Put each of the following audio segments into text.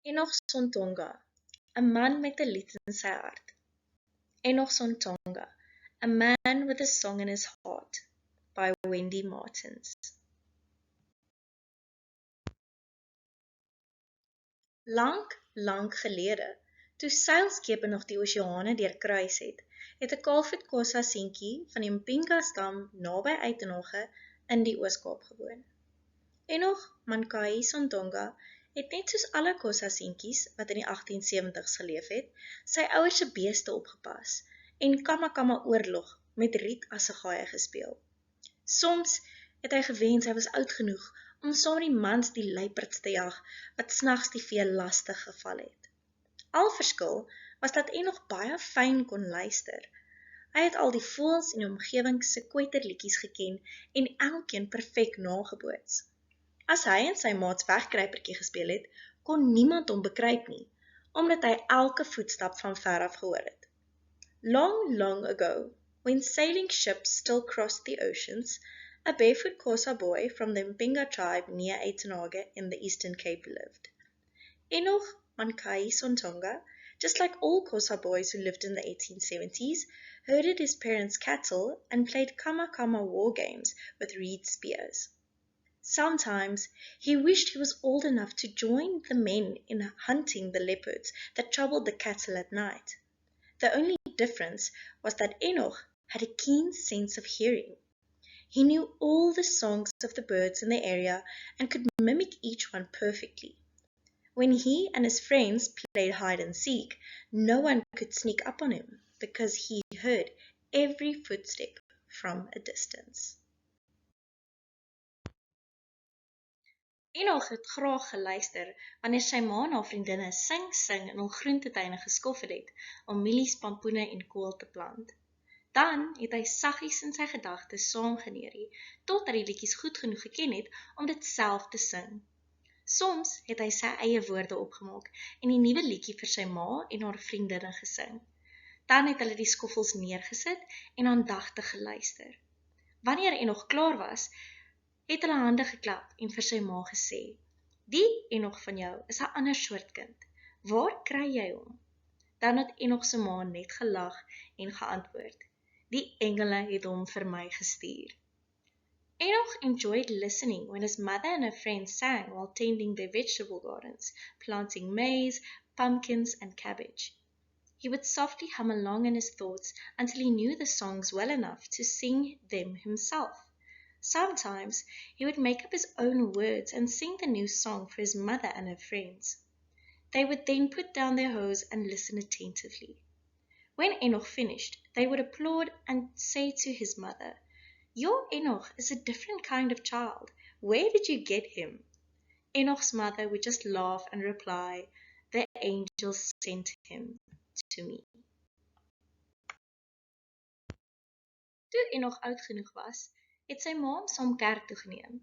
Enoch Sontonga, a man met 'n lied in sy hart. Enoch Sontonga, a man with a song in his heart, by Wendy Martins. Lang gelede, toe seilskepe nog die oseane deurkruis het 'n kaalvoet Xhosa seentjie van die Mpinga stam naby Uitenhage in die Oos-Kaap gewoon. Enoch Mankai Sontonga het net soos alle Xhosa seentjies wat in die 1870s geleef het, sy ouers se beeste opgepas en kamma oorlog met riet assegaaie gespeel. Soms het hy gewens hy was oud genoeg om saam met die mans die luiperds te jag wat snags die vee lastig geval het. Al verskil was dat Enoch baie fyn kon luister. Hy het al die voëls in die omgewing se kwyterliedjies geken en elkeen perfek nageboots. As hy en sy maats wegkruipertjie gespeel het, kon niemand hom bekruip nie, omdat hy elke voetstap van ver af gehoor het. Long ago, when sailing ships still crossed the oceans, a barefoot Xhosa boy from the Mpinga tribe near Uitenhage in the Eastern Cape lived. Enoch Mankai Sontonga, just like all Xhosa boys who lived in the 1870s, herded his parents' cattle and played kamma war games with reed spears. Sometimes he wished he was old enough to join the men in hunting the leopards that troubled the cattle at night. The only difference was that Enoch had a keen sense of hearing. He knew all the songs of the birds in the area and could mimic each one perfectly. When he and his friends played hide and seek, no one could sneak up on him because he heard every footstep from a distance. Enoch het graag geluister wanneer sy ma en haar vriendinne sing in hul groentetuine geskoffel het om mielies, pampoene en kool te plant. Dan het hy saggies in sy gedagtes saamgeneerie, totdat die liedjies goed genoeg geken het om dit self te sing. Soms het hy sy eie woorde opgemaak en die nuwe liedjie vir sy ma en haar vriendinne gesing. Dan het hulle die skoffels neergesit en aandagtig geluister. Wanneer Enoch klaar was, het hulle hande geklap en vir sy ma gesê, "Die Enoch van jou is 'n ander soort kind. Waar kry jy hom?" Dan het Enoch se ma net gelag en geantwoord, "Die engele het hom vir my gestuur." Enoch enjoyed listening when his mother and her friends sang while tending their vegetable gardens, planting maize, pumpkins, and cabbage. He would softly hum along in his thoughts until he knew the songs well enough to sing them himself. Sometimes he would make up his own words and sing the new song for his mother and her friends. They would then put down their hoes and listen attentively. When Enoch finished, they would applaud and say to his mother, "Your Enoch is a different kind of child. Where did you get him?" Enoch's mother would just laugh and reply, "The angels sent him to me." Toe Enoch oud genoeg was, het sy ma hom saam kerk toe geneem.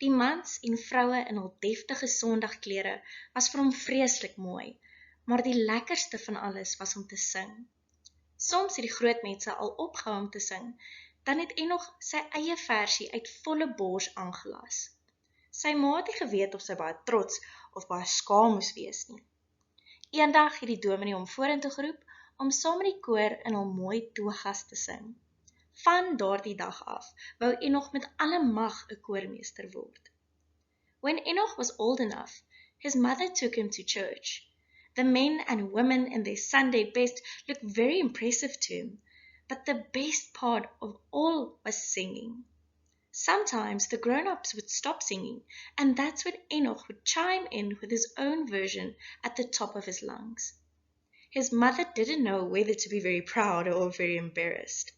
Die mans en vroue in hul deftige sondagklere was vir hom vreeslik mooi, maar die lekkerste van alles was om te sing. Soms het die groot mense al opgehou om te sing, dan het Enoch sy eie versie uit volle bors aangelas. Sy ma het nie geweet of sy baie trots of baie skaam moes wees nie. Eendag het die dominee hom vorentoe geroep om saam met die koor in hul mooi togas te sing. Van daardie dag af wou Enoch met alle mag 'n koormeester word. When Enoch was old enough, his mother took him to church. The men and women in their Sunday best looked very impressive to him, but the best part of all was singing. Sometimes the grown-ups would stop singing, and that's when Enoch would chime in with his own version at the top of his lungs. His mother didn't know whether to be very proud or very embarrassed.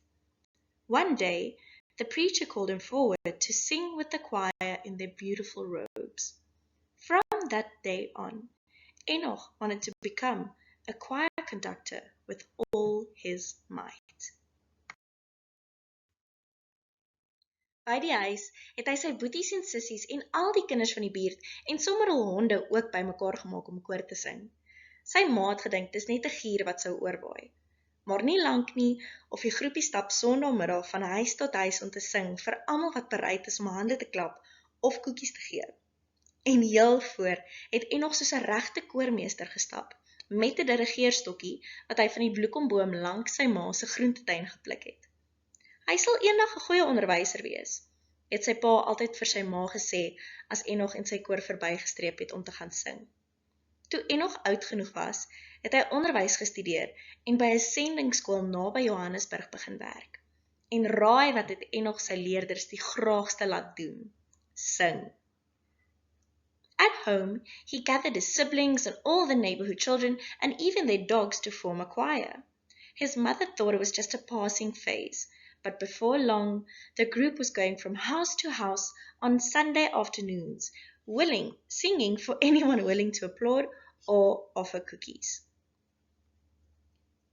One day, the preacher called him forward to sing with the choir in their beautiful robes. From that day on, Enoch wanted to become a choir conductor with all his might. By die huis het hy sy boeties en sissies en al die kinders van die buurt en sommer hul honde ook bymekaar gemaak om koor te sing. Sy ma het gedink dis net 'n gier wat sou oorwaai. Maar nie lank nie, of die groepie stap Sondagmiddag van huis tot huis om te sing vir almal wat bereid is om hande te klap of koekies te gee. En heel voor het Enoch soos 'n regte koormeester gestap, met 'n dirigeerstokkie wat hy van die bloekomboom langs sy ma se groentetuin gepluk het. Hy sal eendag 'n goeie onderwyser wees, het sy pa altyd vir sy ma gesê as Enoch en sy koor verbygestreep het om te gaan sing. Toe Enoch oud genoeg was, het hy onderwys gestudeer en by 'n sendingskool naby Johannesburg begin werk. En raai wat het Enoch sy leerders die graagste laat doen? Sing. At home, he gathered his siblings and all the neighborhood children and even their dogs to form a choir. His mother thought it was just a passing phase, but before long, the group was going from house to house on Sunday afternoons, singing for anyone willing to applaud or offer cookies.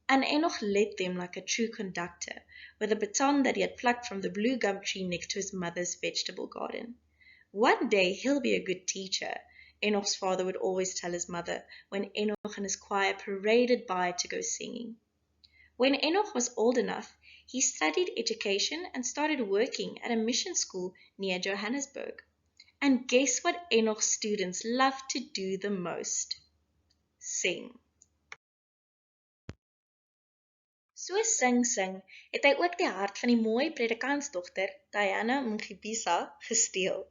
And Enoch led them like a true conductor, with a baton that he had plucked from the blue gum tree next to his mother's vegetable garden. One day he'll be a good teacher, Enoch's father would always tell his mother when Enoch and his choir paraded by to go singing. When Enoch was old enough, he studied education and started working at a mission school near Johannesburg. And guess what Enoch's students loved to do the most? Sing. So sing, het hy ook die hart van die mooi predikantsdogter, Diana Mngibisa, gesteel.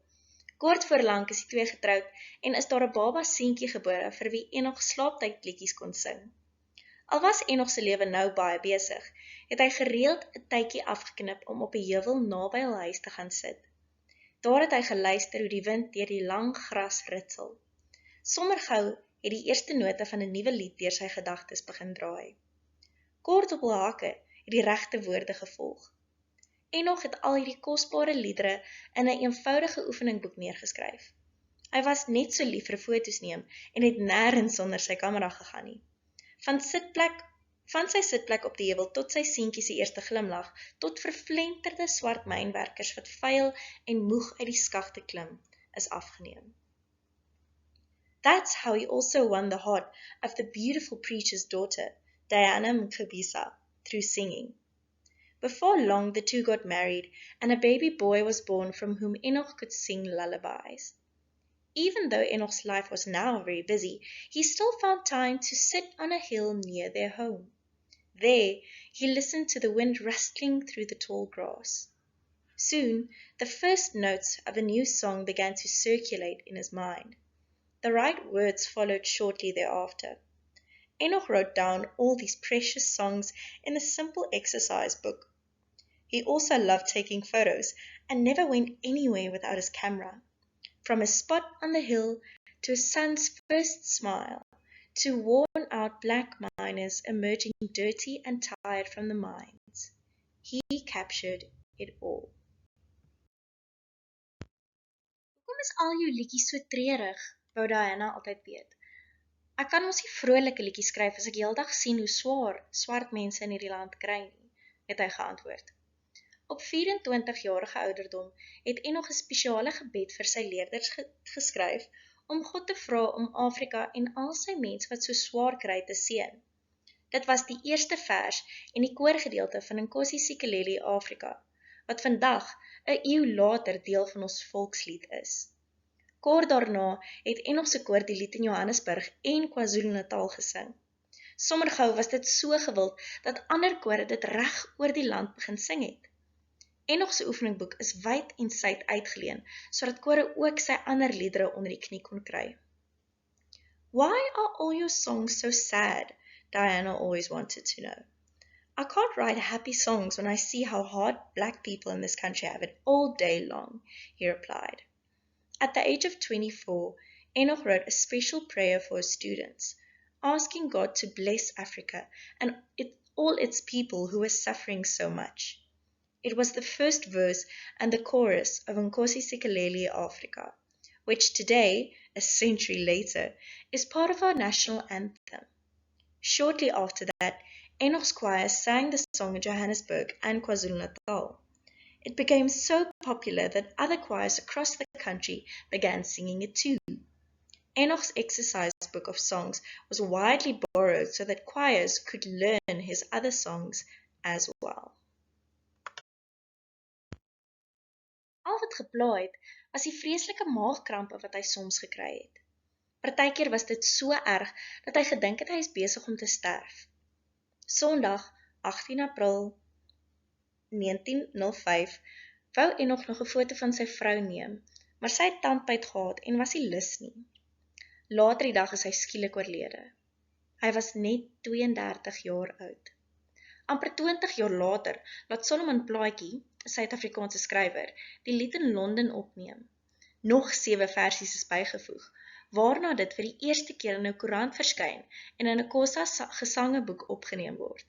Kort voor lank is die twee getroud en is daar 'n baba seentjie gebore vir wie Enoch slaaptydliedjies kon sing. Al was Enoch se lewe nou baie besig, het hy gereeld 'n tydjie afgeknip om op 'n heuwel naby hul huis te gaan sit. Daar het hy geluister hoe die wind deur die lang gras ritsel. Sommer gou het die eerste note van 'n nuwe lied deur sy gedagtes begin draai. Kort op hul hake het die regte woorde gevolg. Enoch het al hierdie kosbare liedere in 'n eenvoudige oefeningboek neergeskryf. Hy was net so lief vir foto's neem en het nêrens sonder sy kamera gegaan nie. Van sy sitplek op die heuwel tot sy seentjie se eerste glimlag, tot vervlenterde swart mynwerkers wat vuil en moeg uit die skagte klim, is afgeneem. That's how he also won the heart of the beautiful preacher's daughter, Diana Mngibisa, through singing. Before long, the two got married, and a baby boy was born from whom Enoch could sing lullabies. Even though Enoch's life was now very busy, he still found time to sit on a hill near their home. There, he listened to the wind rustling through the tall grass. Soon, the first notes of a new song began to circulate in his mind. The right words followed shortly thereafter. Enoch wrote down all these precious songs in a simple exercise book. He also loved taking photos and never went anywhere without his camera. From a spot on the hill to a son's first smile, to worn-out black miners emerging dirty and tired from the mines. He captured it all. Hoekom is al jou liedjies so treurig? Wou Diana altyd weet. Ek kan mos nie vrolike liedjies skryf as ek heeldag sien hoe swaar swart mense in hierdie land kry nie, het hy geantwoord. Op 24-jarige ouderdom het Enoch 'n spesiale gebed vir sy leerders geskryf om God te vra om Afrika en al sy mense wat so swaar kry te seën. Dit was die eerste vers en die koorgedeelte van Nkosi Sikeleli Afrika, wat vandag 'n eeu later deel van ons volkslied is. Kort daarna het Enoch se koor die lied in Johannesburg en KwaZulu-Natal gesing. Sommer gou was dit so gewild dat ander kore dit reg oor die land begin sing het. Enoch se oefeningboek is wyd en suid uitgeleen, sodat kore ook sy ander liedere onder die knie kon kry. Why are all your songs so sad? Diana always wanted to know. I can't write happy songs when I see how hard black people in this country have it all day long, he replied. At the age of 24, Enoch wrote a special prayer for his students, asking God to bless Africa and all its people who were suffering so much. It was the first verse and the chorus of Nkosi Sikeleli Afrika, which today, a century later, is part of our national anthem. Shortly after that, Enoch's choir sang the song in Johannesburg and KwaZulu-Natal. It became so popular that other choirs across the country began singing it too. Enoch's exercise book of songs was widely borrowed so that choirs could learn his other songs as well. Al wat gepla het, was die vreeslike maagkrampe wat hy soms gekry het. Partykeer was dit so erg, dat hy gedink het hy is besig om te sterf. Sondag, 18 April 1905, wou Enoch nog 'n foto van sy vrou neem, maar sy het tandpyn gehad en was nie lus nie. Later die dag is hy skielik oorlede. Hy was net 32 jaar oud. Amper 20 jaar later laat Solomon Plaatjie, 'n Suid-Afrikaanse skrywer, die lied in Londen opneem. Nog 7 versies is bygevoeg, waarna dit vir die eerste keer in 'n koerant verskyn en in 'n Xhosa gesangeboek opgeneem word.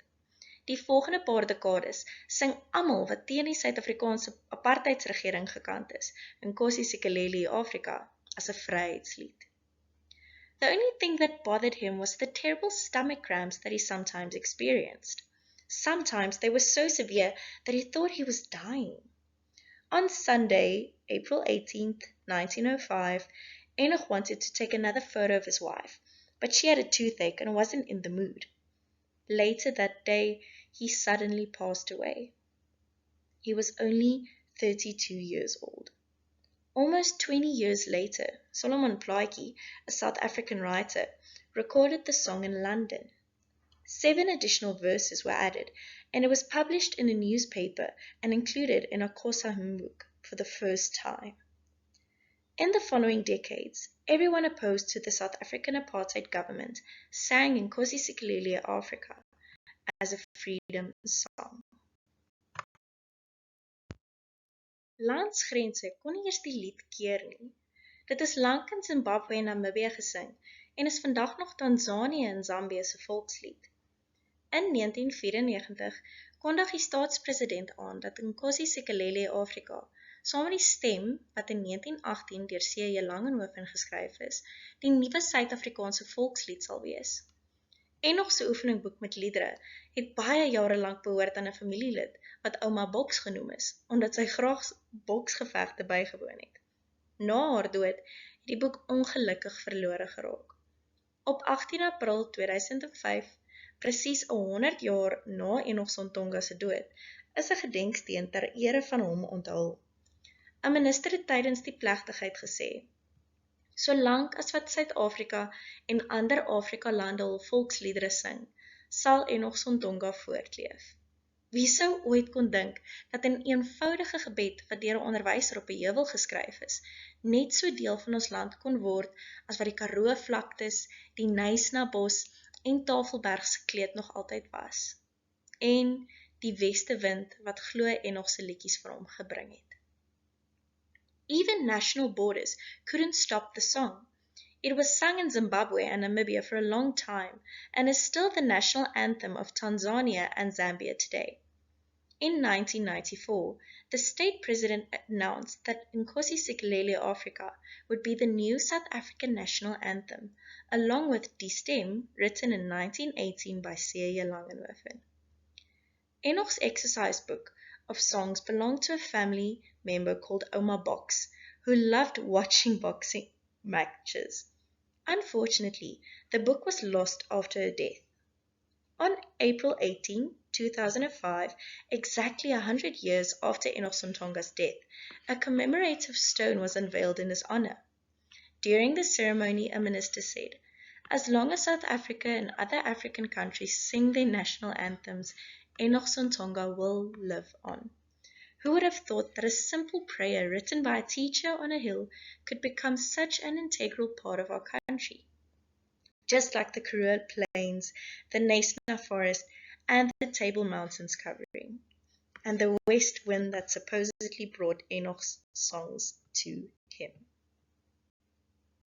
Die volgende paar dekades sing almal wat teen die Suid-Afrikaanse apartheidsregering gekant is, Nkosi Sikelel' Afrika, as 'n vryheidslied. The only thing that bothered him was the terrible stomach cramps that he sometimes experienced. Sometimes they were so severe that he thought he was dying. On Sunday, April 18th, 1905, Enoch wanted to take another photo of his wife, but she had a toothache and wasn't in the mood. Later that day, he suddenly passed away. He was only 32 years old. Almost 20 years later, Solomon Plaatjie, a South African writer, recorded the song in London. 7 additional verses were added, and it was published in a newspaper and included in a Xhosa hymnbook for the first time. In the following decades, everyone opposed to the South African apartheid government sang Nkosi Sikelel' Afrika as a freedom song. Landsgrense kon nie eers die lied keer nie. Dit is lank in Zimbabwe en Namibië gesing en is vandag nog Tanzanië en Zambië se volkslied. In 1994 kondig die staatspresident aan dat Nkosi Sikelel' Afrika, saam met die stem wat in 1918 deur C.J. Langenhoven geskryf is, die nuwe Suid-Afrikaanse volkslied sal wees. Enoch se oefeningboek met liedere het baie jare lank behoort aan 'n familielid wat Ouma Boks genoem is, omdat sy graag boksgevegte bygewoon het. Na haar dood het die boek ongelukkig verlore geraak. Op 18 April 2005, presies 100 jaar na Enoch Sontonga se dood, is 'n gedenksteen ter ere van hom onthul. 'n Minister het tydens die plegtigheid gesê: "Solank as wat Suid-Afrika en ander Afrika-lande hul volksliedere sing, sal Enoch Sontonga voortleef." Wie sou ooit kon dink dat 'n eenvoudige gebed wat deur 'n onderwyser op 'n heuwel geskryf is, net so deel van ons land kon word as wat die Karoo vlaktes, die Knysna bos en Tafelberg se kleed nog altyd was. En die westewind wat glo Enoch se liedjies vir hom gebring het. Even national borders couldn't stop the song. It was sung in Zimbabwe and Namibia for a long time and is still the national anthem of Tanzania and Zambia today. In 1994, the state president announced that Nkosi Sikelel' Afrika would be the new South African national anthem, along with Die Stem, written in 1918 by C.J. Langenhoven. Enoch's exercise book of songs belonged to a family member called Ouma Boks, who loved watching boxing matches. Unfortunately, the book was lost after her death. On April 18, 2005, exactly 100 years after Enoch Sontonga's death, a commemorative stone was unveiled in his honor. During the ceremony, a minister said, "As long as South Africa and other African countries sing their national anthems, Enoch Sontonga will live on." Who would have thought that a simple prayer written by a teacher on a hill could become such an integral part of our country? Just like the Karoo Plains, the Knysna Forest, and the Table Mountains covering, and the west wind that supposedly brought Enoch's songs to him.